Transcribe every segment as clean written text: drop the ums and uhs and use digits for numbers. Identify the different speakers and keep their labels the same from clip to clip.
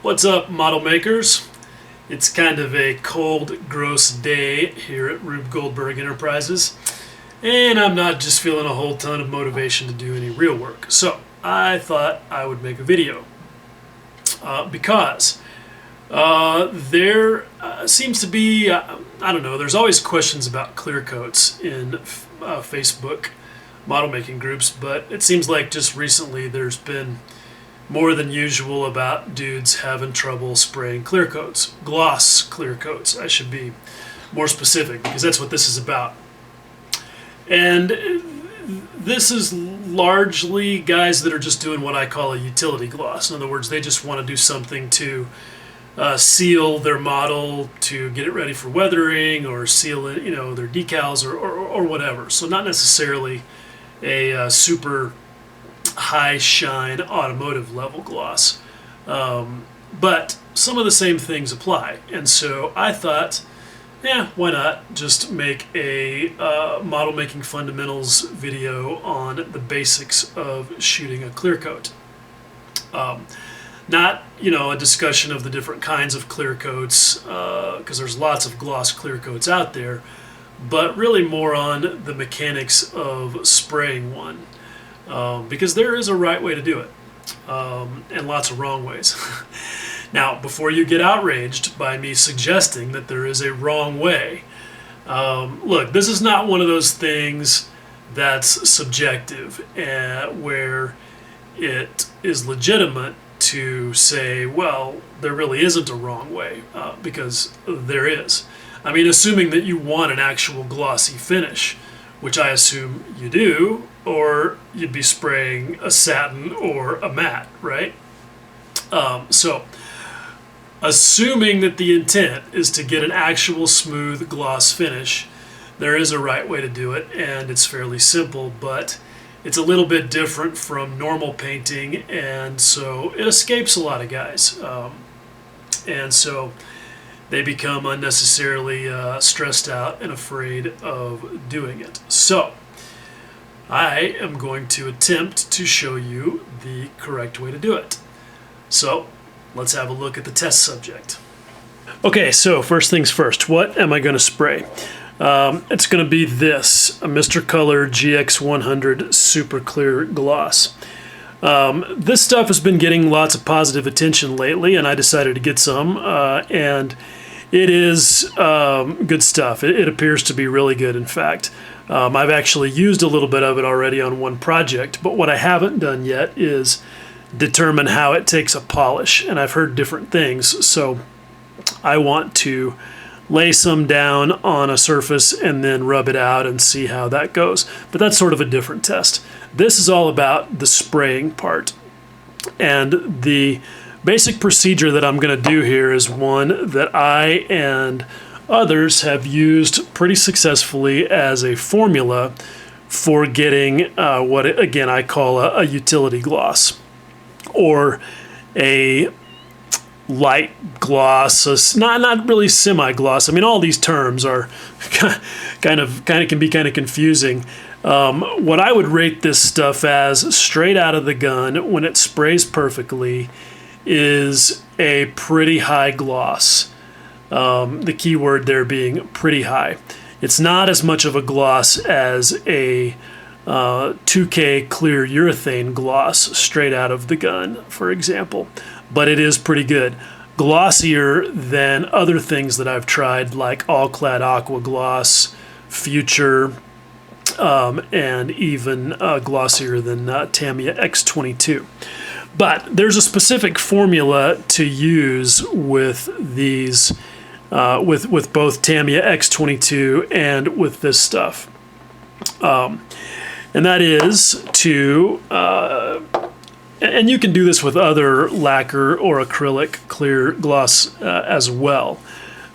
Speaker 1: What's up, model makers? It's kind of a cold, gross day here at Rube Goldberg Enterprises, and I'm not just feeling a whole ton of motivation to do any real work. So I thought I would make a video because there seems to be, I don't know, there's always questions about clear coats in Facebook model making groups, but it seems like just recently there's been more than usual about dudes having trouble spraying clear coats. Gloss clear coats, I should be more specific, because that's what this is about. And this is largely guys that are just doing what I call a utility gloss. In other words, they just want to do something to seal their model, to get it ready for weathering, or seal it, their decals or whatever. So not necessarily a super high shine automotive level gloss, but some of the same things apply. And so I thought, why not just make a model making fundamentals video on the basics of shooting a clear coat. Not a discussion of the different kinds of clear coats, because there's lots of gloss clear coats out there, but really more on the mechanics of spraying one. Because there is a right way to do it, and lots of wrong ways. Now, before you get outraged by me suggesting that there is a wrong way, look, this is not one of those things that's subjective, where it is legitimate to say, well, there really isn't a wrong way, because there is. I mean, assuming that you want an actual glossy finish, which I assume you do, or you'd be spraying a satin or a matte, right? So, assuming that the intent is to get an actual smooth gloss finish, there is a right way to do it, and it's fairly simple, but it's a little bit different from normal painting, and so it escapes a lot of guys. And so they become unnecessarily stressed out and afraid of doing it. So I am going to attempt to show you the correct way to do it. So let's have a look at the test subject. Okay, so first things first, what am I going to spray? It's going to be this, a Mr. Color GX100 Super Clear Gloss. This stuff has been getting lots of positive attention lately, and I decided to get some, and it is good stuff. It appears to be really good, in fact. I've actually used a little bit of it already on one project, but what I haven't done yet is determine how it takes a polish, and I've heard different things, so I want to lay some down on a surface and then rub it out and see how that goes. But that's sort of a different test. This is all about the spraying part, and the basic procedure that I'm going to do here is one that I and others have used pretty successfully as a formula for getting what, again, I call a utility gloss, or a light gloss, not really semi-gloss. I mean, all these terms are kind of can be kind of confusing. What I would rate this stuff as, straight out of the gun, when it sprays perfectly, is a pretty high gloss. The key word there being pretty high. It's not as much of a gloss as a 2K clear urethane gloss straight out of the gun, for example, but it is pretty good. Glossier than other things that I've tried, like All Clad Aqua Gloss, Future, and even glossier than Tamiya X22. But there's a specific formula to use with these, with both Tamiya X22 and with this stuff. And that is to, and you can do this with other lacquer or acrylic clear gloss as well,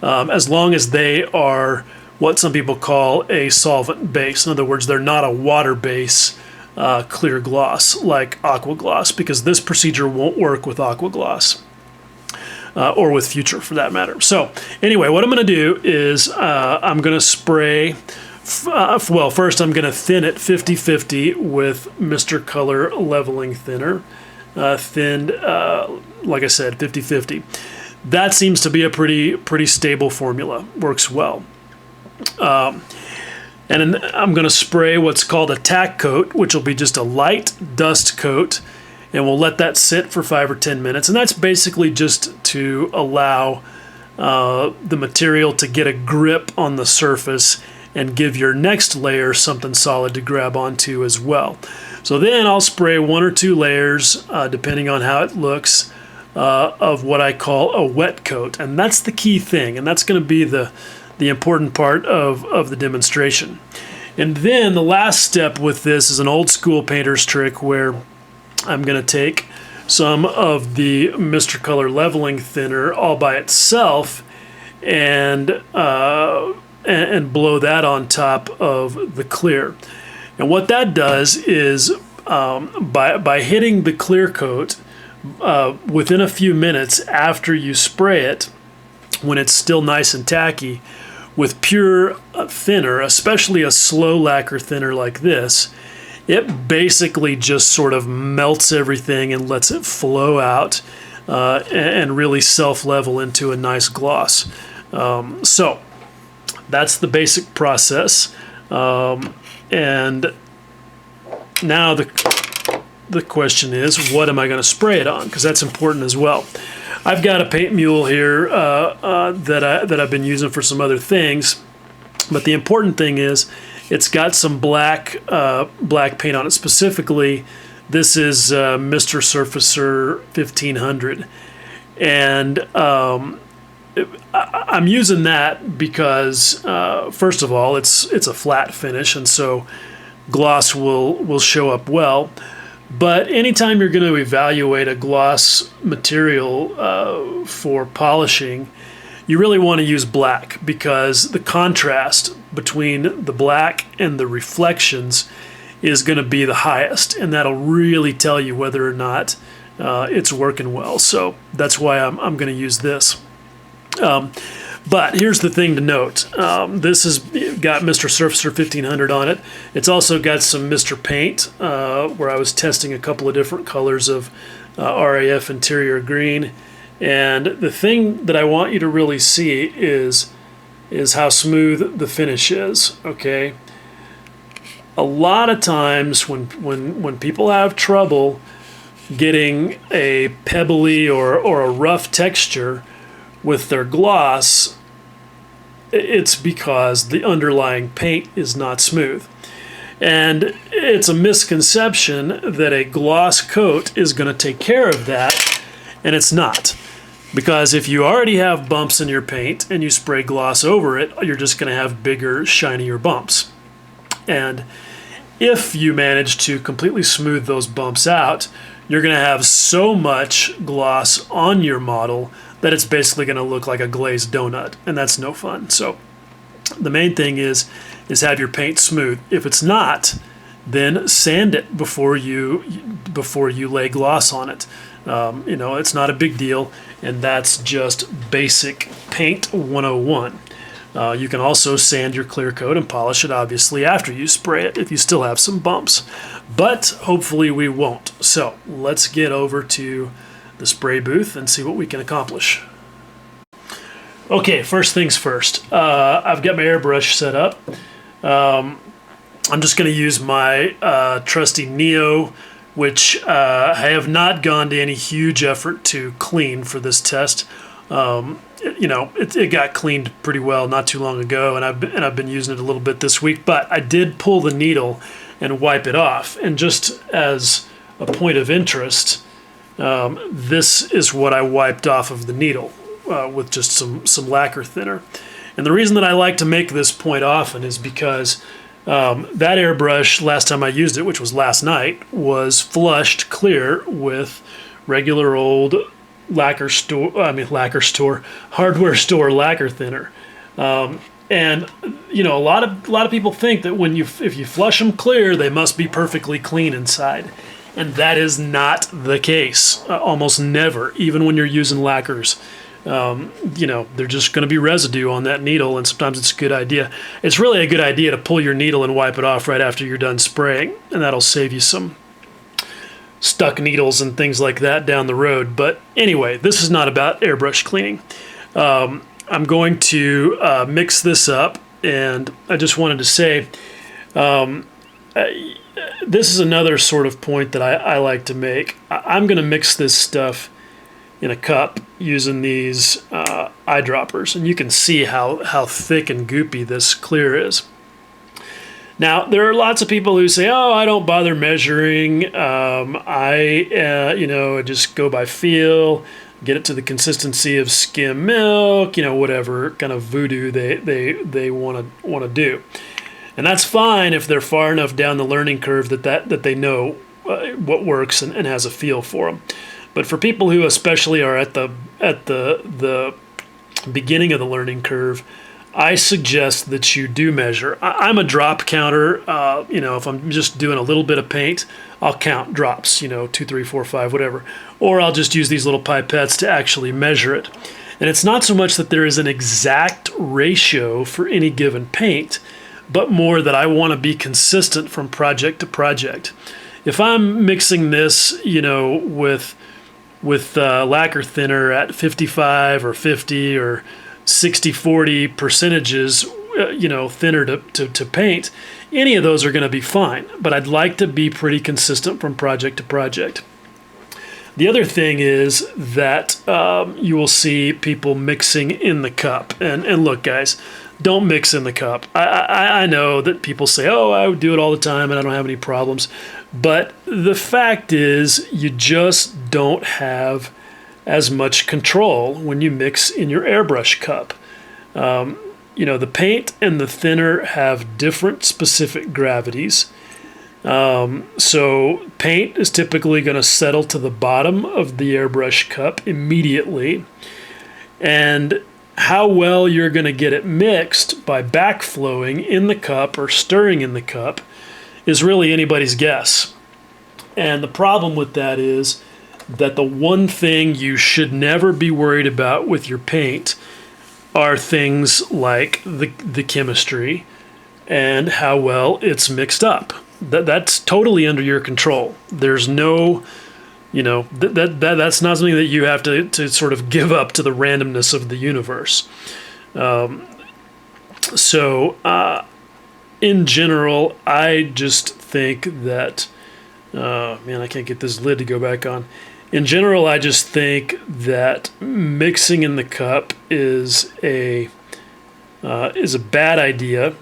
Speaker 1: as long as they are what some people call a solvent base. In other words, they're not a water base clear gloss like aqua gloss, because this procedure won't work with aqua gloss, or with Future for that matter. So anyway, what I'm going to do is I'm going to spray, well, first I'm going to thin it 50-50 with Mr. Color leveling thinner. thinned, like I said, 50-50. That seems to be a pretty stable formula. Works well. And I'm going to spray what's called a tack coat, which will be just a light dust coat, and we'll let that sit for 5 or 10 minutes. And that's basically just to allow the material to get a grip on the surface and give your next layer something solid to grab onto as well. So then I'll spray 1 or 2 layers, depending on how it looks, of what I call a wet coat. And that's the key thing, and that's going to be the important part of the demonstration. And then the last step with this is an old school painter's trick where I'm going to take some of the Mr. Color leveling thinner all by itself and blow that on top of the clear. And what that does is by hitting the clear coat within a few minutes after you spray it, when it's still nice and tacky, with pure thinner, especially a slow lacquer thinner like this, it basically just sort of melts everything and lets it flow out and really self-level into a nice gloss. So that's the basic process. And now the question is, what am I going to spray it on? Because that's important as well. I've got a paint mule here that I've been using for some other things, but the important thing is it's got some black paint on it. Specifically, this is Mr. Surfacer 1500, and I'm using that because first of all, it's a flat finish, and so gloss will show up well. But anytime you're going to evaluate a gloss material for polishing, you really want to use black, because the contrast between the black and the reflections is going to be the highest, and that'll really tell you whether or not it's working well. So that's why I'm going to use this. But here's the thing to note. This has got Mr. Surfacer 1500 on it. It's also got some Mr. Paint, where I was testing a couple of different colors of RAF interior green. And the thing that I want you to really see is how smooth the finish is, okay? A lot of times when people have trouble getting a pebbly or a rough texture with their gloss, it's because the underlying paint is not smooth. And it's a misconception that a gloss coat is going to take care of that, and it's not. Because if you already have bumps in your paint and you spray gloss over it, you're just going to have bigger, shinier bumps. And if you manage to completely smooth those bumps out, you're going to have so much gloss on your model that it's basically going to look like a glazed donut, and that's no fun. So the main thing is have your paint smooth. If it's not, then sand it before you lay gloss on it. It's not a big deal, and that's just basic paint 101. You can also sand your clear coat and polish it, obviously, after you spray it if you still have some bumps. But hopefully we won't. So let's get over to the spray booth and see what we can accomplish. Okay, first things first. I've got my airbrush set up. I'm just going to use my trusty Neo, which I have not gone to any huge effort to clean for this test. It got cleaned pretty well not too long ago, and I've been using it a little bit this week. But I did pull the needle and wipe it off. And just as a point of interest, this is what I wiped off of the needle with just some lacquer thinner. And the reason that I like to make this point often is because that airbrush, last time I used it, which was last night, was flushed clear with regular old hardware store lacquer thinner. And a lot of people think that if you flush them clear, they must be perfectly clean inside. And that is not the case. Almost never, even when you're using lacquers. There's just going to be residue on that needle, and sometimes it's a good idea. It's really a good idea to pull your needle and wipe it off right after you're done spraying, and that'll save you some stuck needles and things like that down the road. But anyway, this is not about airbrush cleaning. I'm going to mix this up, and I just wanted to say this is another sort of point that I like to make. I'm going to mix this stuff in a cup using these eyedroppers, and you can see how thick and goopy this clear is. Now, there are lots of people who say, oh, I don't bother measuring. I just go by feel, get it to the consistency of skim milk, whatever kind of voodoo they want to do. And that's fine if they're far enough down the learning curve that they know what works and has a feel for them. But for people who especially are at the beginning of the learning curve, I suggest that you do measure. I'm a drop counter. If I'm just doing a little bit of paint, I'll count drops, 2, 3, 4, 5, whatever. Or I'll just use these little pipettes to actually measure it. And it's not so much that there is an exact ratio for any given paint, but more that I want to be consistent from project to project. If I'm mixing this, with lacquer thinner at 55 or 50 or 60-40 percentages, thinner to paint, any of those are going to be fine. But I'd like to be pretty consistent from project to project. The other thing is that you will see people mixing in the cup. And look, guys, don't mix in the cup. I know that people say, oh, I would do it all the time and I don't have any problems. But the fact is you just don't have as much control when you mix in your airbrush cup. The paint and the thinner have different specific gravities. So paint is typically going to settle to the bottom of the airbrush cup immediately. And how well you're going to get it mixed by backflowing in the cup or stirring in the cup is really anybody's guess. And the problem with that is that the one thing you should never be worried about with your paint are things like the chemistry and how well it's mixed up. That's totally under your control. There's no, that's not something that you have to sort of give up to the randomness of the universe. In general, I just think that, I can't get this lid to go back on. In general, I just think that mixing in the cup is a bad idea.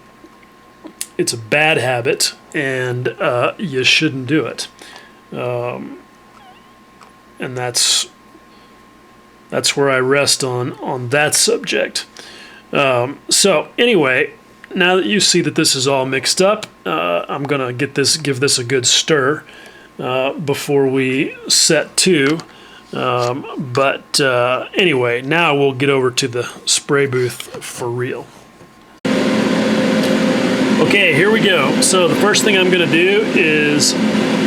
Speaker 1: It's a bad habit, and you shouldn't do it. And that's where I rest on that subject. So anyway, now that you see that this is all mixed up, I'm gonna give this a good stir before we set to. Anyway, now we'll get over to the spray booth for real. Okay, here we go. So the first thing I'm going to do is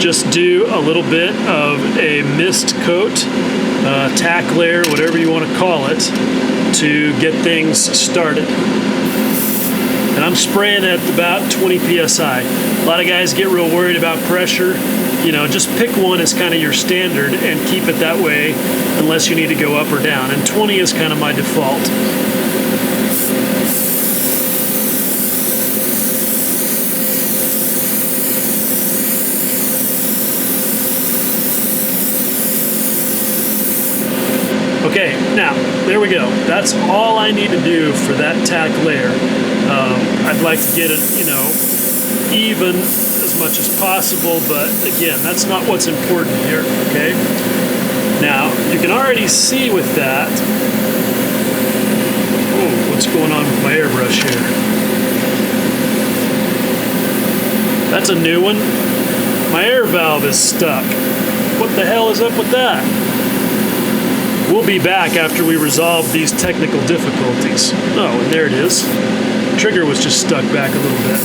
Speaker 1: just do a little bit of a mist coat, tack layer, whatever you want to call it, to get things started. And I'm spraying at about 20 psi. A lot of guys get real worried about pressure. Just pick one as kind of your standard and keep it that way unless you need to go up or down. And 20 is kind of my default. Okay, now, there we go. That's all I need to do for that tack layer. I'd like to get it, even as much as possible, but again, that's not what's important here, okay? Now, you can already see with that, oh, what's going on with my airbrush here? That's a new one. My air valve is stuck. What the hell is up with that? We'll be back after we resolve these technical difficulties. Oh, and there it is. The trigger was just stuck back a little bit.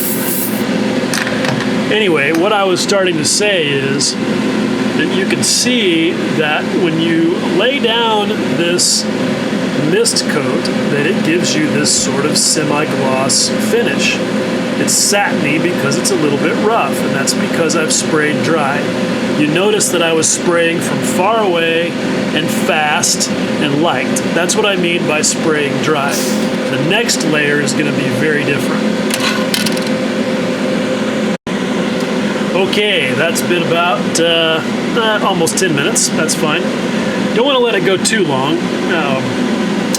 Speaker 1: Anyway, what I was starting to say is that you can see that when you lay down this mist coat, that it gives you this sort of semi-gloss finish. It's satiny because it's a little bit rough, and that's because I've sprayed dry. you notice that I was spraying from far away and fast and light. That's what I mean by spraying dry. The next layer is going to be very different. Okay, that's been about almost 10 minutes. That's fine. Don't want to let it go too long.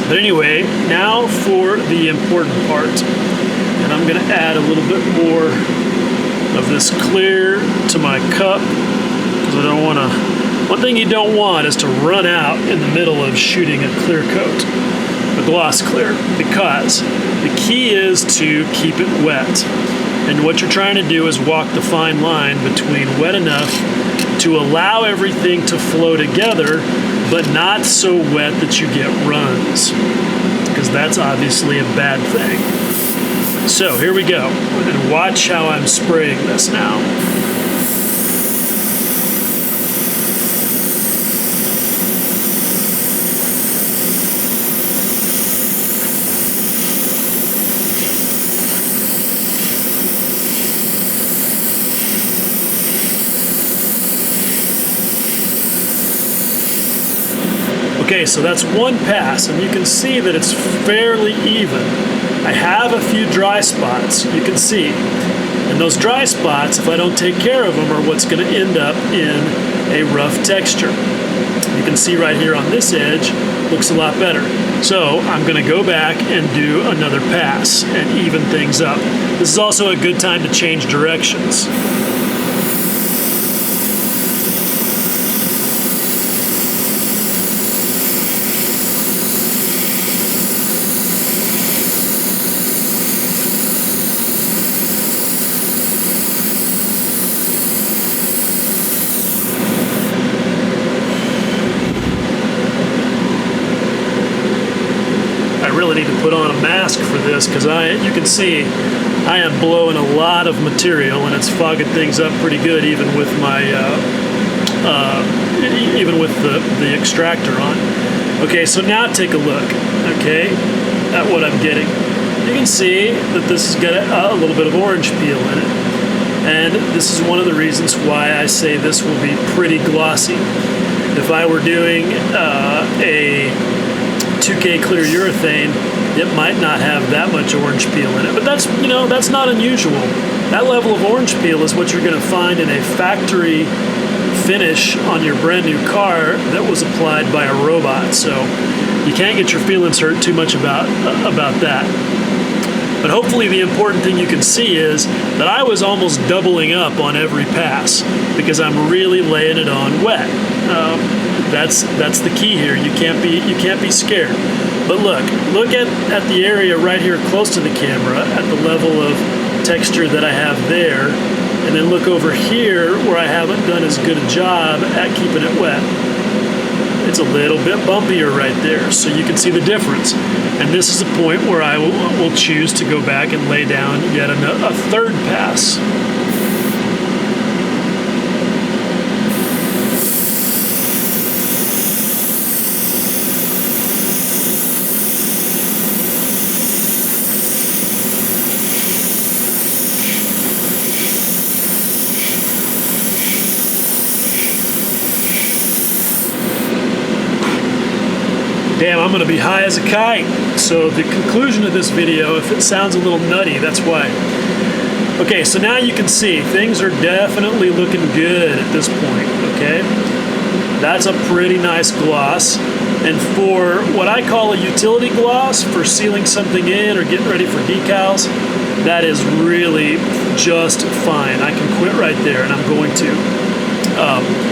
Speaker 1: But anyway, now for the important part. And I'm going to add a little bit more of this clear to my cup, because I don't want to. One thing you don't want is to run out in the middle of shooting a clear coat, a gloss clear, because the key is to keep it wet. And what you're trying to do is walk the fine line between wet enough to allow everything to flow together, but not so wet that you get runs, because that's obviously a bad thing. So here we go, and watch how I'm spraying this now. Okay, so that's one pass, and you can see that it's fairly even. I have a few dry spots, you can see. And those dry spots, if I don't take care of them, are what's going to end up in a rough texture. You can see right here on this edge, looks a lot better. So I'm going to go back and do another pass and even things up. This is also a good time to change directions. Need to put on a mask for this, because you can see I am blowing a lot of material and it's fogging things up pretty good, even with my the extractor on. Okay, so now take a look, okay, at what I'm getting. You can see that this has got a little bit of orange peel in it, and this is one of the reasons why I say this will be pretty glossy. If I were doing a 2K clear urethane, it might not have that much orange peel in it, but that's not unusual. That level of orange peel is what you're going to find in a factory finish on your brand new car that was applied by a robot. So you can't get your feelings hurt too much about that. But hopefully the important thing you can see is that I was almost doubling up on every pass, because I'm really laying it on wet. That's the key here. You can't be scared. But look at the area right here close to the camera, at the level of texture that I have there, and then look over here where I haven't done as good a job at keeping it wet. It's a little bit bumpier right there, so you can see the difference. And this is a point where I will choose to go back and lay down yet a third pass. Damn, I'm going to be high as a kite. So the conclusion of this video, if it sounds a little nutty, that's why. Okay, so now you can see things are definitely looking good at this point, okay? That's a pretty nice gloss. And for what I call a utility gloss, for sealing something in or getting ready for decals, that is really just fine. I can quit right there, and I'm going to.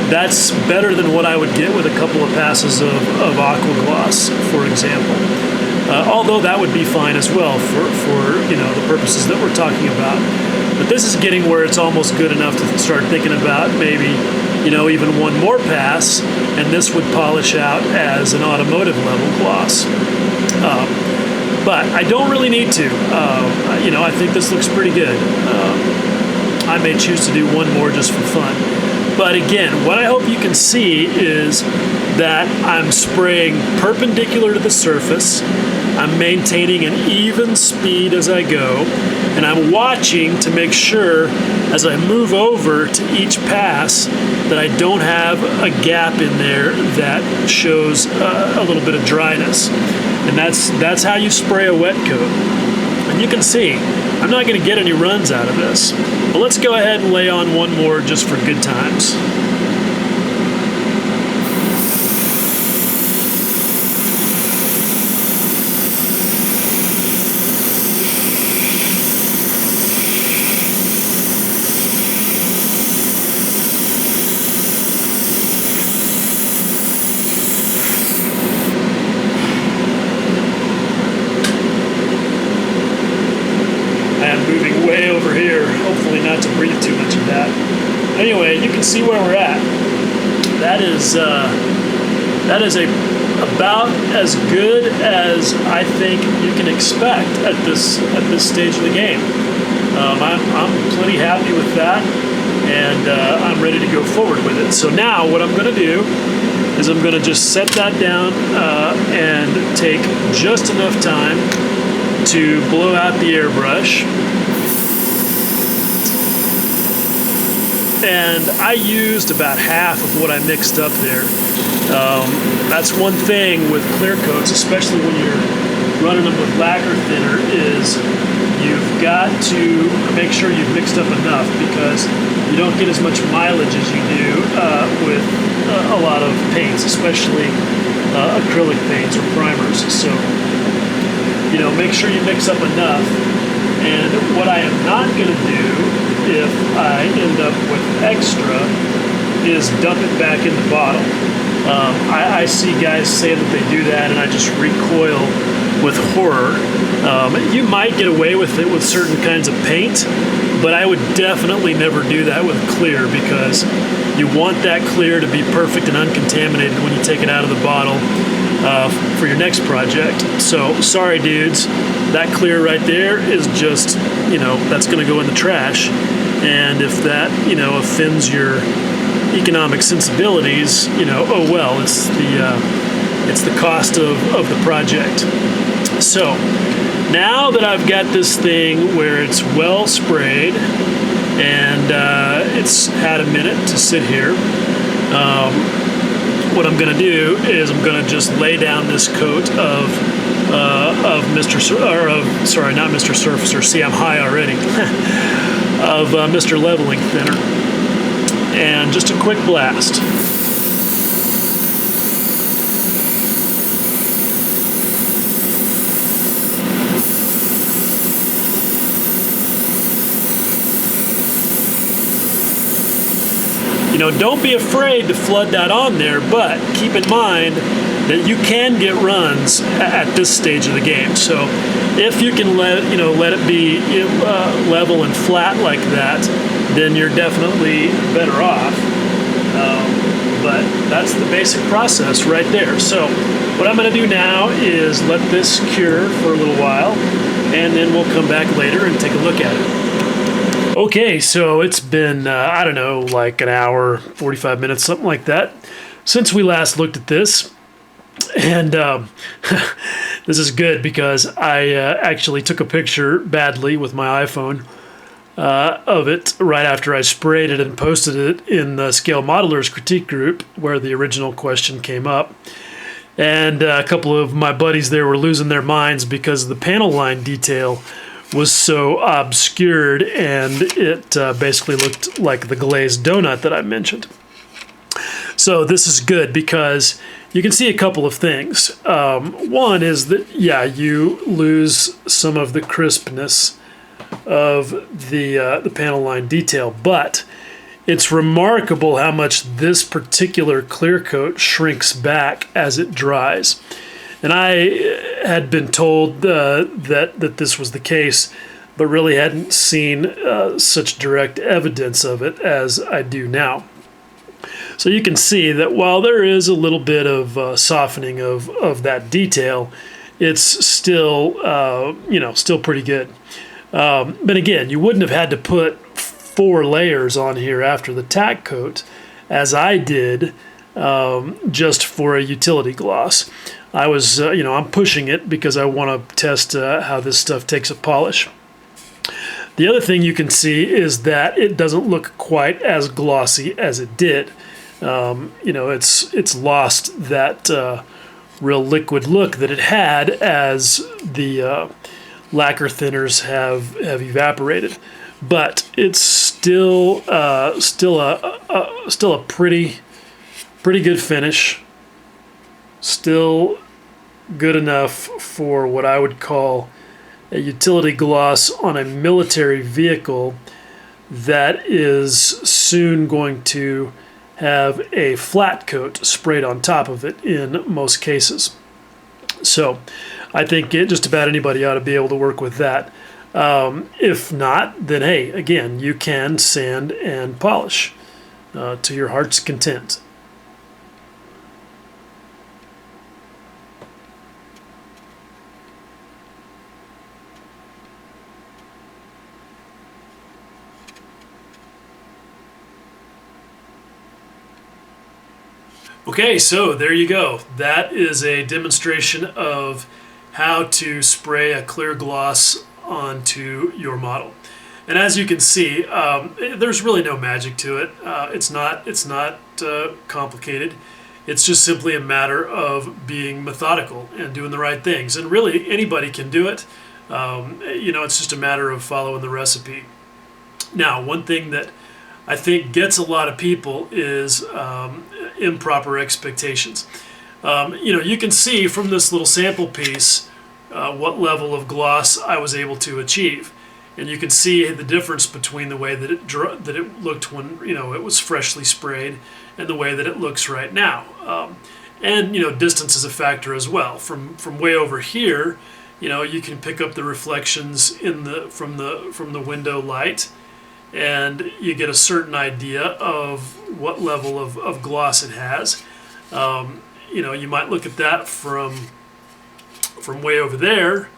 Speaker 1: That's better than what I would get with a couple of passes of aqua gloss, for example. Although that would be fine as well for the purposes that we're talking about. But this is getting where it's almost good enough to start thinking about maybe even one more pass, and this would polish out as an automotive level gloss. But I don't really need to. I think this looks pretty good. I may choose to do one more just for fun. But again, what I hope you can see is that I'm spraying perpendicular to the surface. I'm maintaining an even speed as I go, and I'm watching to make sure as I move over to each pass that I don't have a gap in there that shows a little bit of dryness. And that's how you spray a wet coat. And you can see, I'm not going to get any runs out of this. But let's go ahead and lay on one more just for good times. Moving way over here, hopefully not to breathe too much of that. Anyway, you can see where we're at. That is about as good as I think you can expect at this stage of the game. I'm plenty happy with that, and I'm ready to go forward with it. So now what I'm going to do is I'm going to just set that down and take just enough time to blow out the airbrush. And I used about half of what I mixed up there. That's one thing with clear coats, especially when you're running them with lacquer thinner, is you've got to make sure you've mixed up enough, because you don't get as much mileage as you do with a lot of paints, especially acrylic paints or primers. So, make sure you mix up enough. And what I am not going to do if I end up with extra is dump it back in the bottle. I see guys say that they do that, and I just recoil with horror. You might get away with it with certain kinds of paint, but I would definitely never do that with clear, because you want that clear to be perfect and uncontaminated when you take it out of the bottle for your next project. So sorry dudes, that clear right there is just, that's going to go in the trash. And if that, offends your economic sensibilities, oh well, it's the cost of the project. So now that I've got this thing where it's well sprayed and it's had a minute to sit here, what I'm going to do is I'm going to just lay down this coat of not Mr. Surfacer. See, I'm high already. Of Mr. Leveling Thinner, and just a quick blast. Don't be afraid to flood that on there, but keep in mind that you can get runs at this stage of the game. So if you can let it be level and flat like that, then you're definitely better off. But that's the basic process right there. So what I'm going to do now is let this cure for a little while, and then we'll come back later and take a look at it. Okay, so it's been, like an hour, 45 minutes, something like that, since we last looked at this. And this is good because I actually took a picture badly with my iPhone of it right after I sprayed it and posted it in the Scale Modelers critique group where the original question came up. And a couple of my buddies there were losing their minds because the panel line detail was so obscured, and it basically looked like the glazed donut that I mentioned. So this is good because you can see a couple of things. One is that, you lose some of the crispness of the panel line detail, but it's remarkable how much this particular clear coat shrinks back as it dries. And I had been told that this was the case, but really hadn't seen such direct evidence of it as I do now. So you can see that while there is a little bit of softening of that detail, it's still, still pretty good. But again, you wouldn't have had to put 4 layers on here after the tack coat as I did just for a utility gloss. I was, I'm pushing it because I want to test how this stuff takes a polish. The other thing you can see is that it doesn't look quite as glossy as it did. It's lost that real liquid look that it had as the lacquer thinners have evaporated. But it's still a pretty good finish. Still good enough for what I would call a utility gloss on a military vehicle that is soon going to have a flat coat sprayed on top of it in most cases. So I think just about anybody ought to be able to work with that. If not, then hey, again, you can sand and polish to your heart's content. Okay, so there you go. That is a demonstration of how to spray a clear gloss onto your model. And as you can see, there's really no magic to it. It's not complicated. It's just simply a matter of being methodical and doing the right things. And really, anybody can do it. It's just a matter of following the recipe. Now, one thing that I think gets a lot of people is improper expectations. You can see from this little sample piece what level of gloss I was able to achieve, and you can see the difference between the way that it looked when it was freshly sprayed and the way that it looks right now. And distance is a factor as well. From way over here, you can pick up the reflections from the window light, and you get a certain idea of what level of gloss it has. You might look at that from way over there.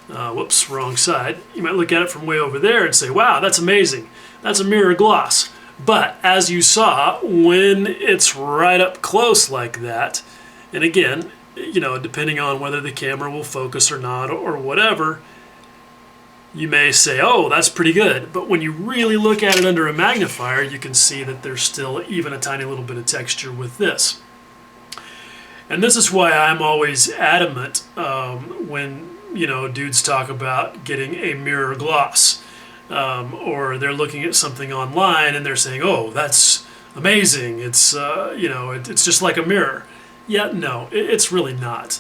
Speaker 1: Whoops, wrong side. You might look at it from way over there and say, wow, that's amazing. That's a mirror gloss. But as you saw, when it's right up close like that, and again, depending on whether the camera will focus or not or whatever, you may say, oh, that's pretty good. But when you really look at it under a magnifier, you can see that there's still even a tiny little bit of texture with this. And this is why I'm always adamant when, dudes talk about getting a mirror gloss. Or they're looking at something online and they're saying, oh, that's amazing. It's, it's just like a mirror. Yeah, no, it's really not.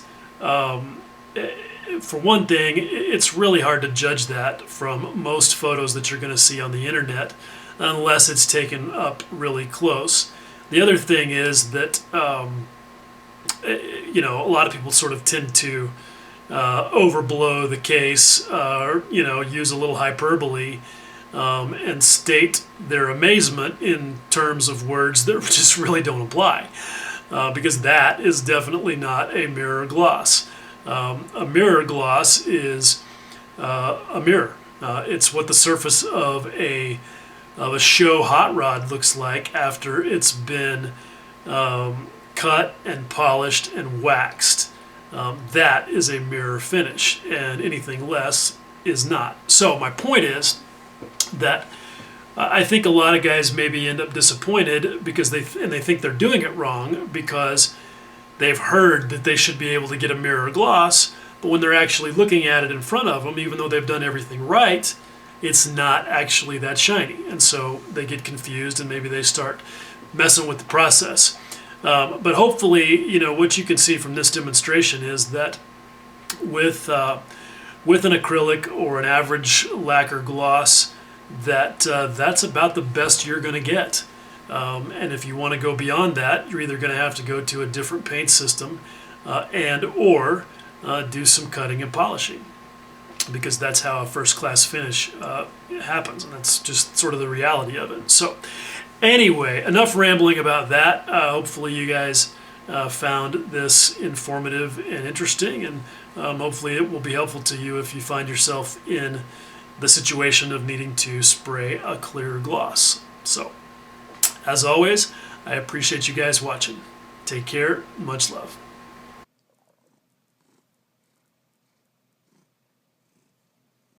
Speaker 1: For one thing, it's really hard to judge that from most photos that you're going to see on the internet unless it's taken up really close. The other thing is that, a lot of people sort of tend to overblow the case, use a little hyperbole and state their amazement in terms of words that just really don't apply, because that is definitely not a mirror gloss. A mirror gloss is a mirror. It's what the surface of a show hot rod looks like after it's been cut and polished and waxed. That is a mirror finish, and anything less is not. So my point is that I think a lot of guys maybe end up disappointed because they think they're doing it wrong because they've heard that they should be able to get a mirror gloss, but when they're actually looking at it in front of them, even though they've done everything right, it's not actually that shiny. And so they get confused and maybe they start messing with the process. But hopefully, what you can see from this demonstration is that with an acrylic or an average lacquer gloss, that's about the best you're going to get. And if you want to go beyond that, you're either going to have to go to a different paint system or do some cutting and polishing, because that's how a first-class finish happens, and that's just sort of the reality of it. So anyway, enough rambling about that. Hopefully you guys found this informative and interesting, and hopefully it will be helpful to you if you find yourself in the situation of needing to spray a clear gloss. So As always, I appreciate you guys watching. Take care. Much love.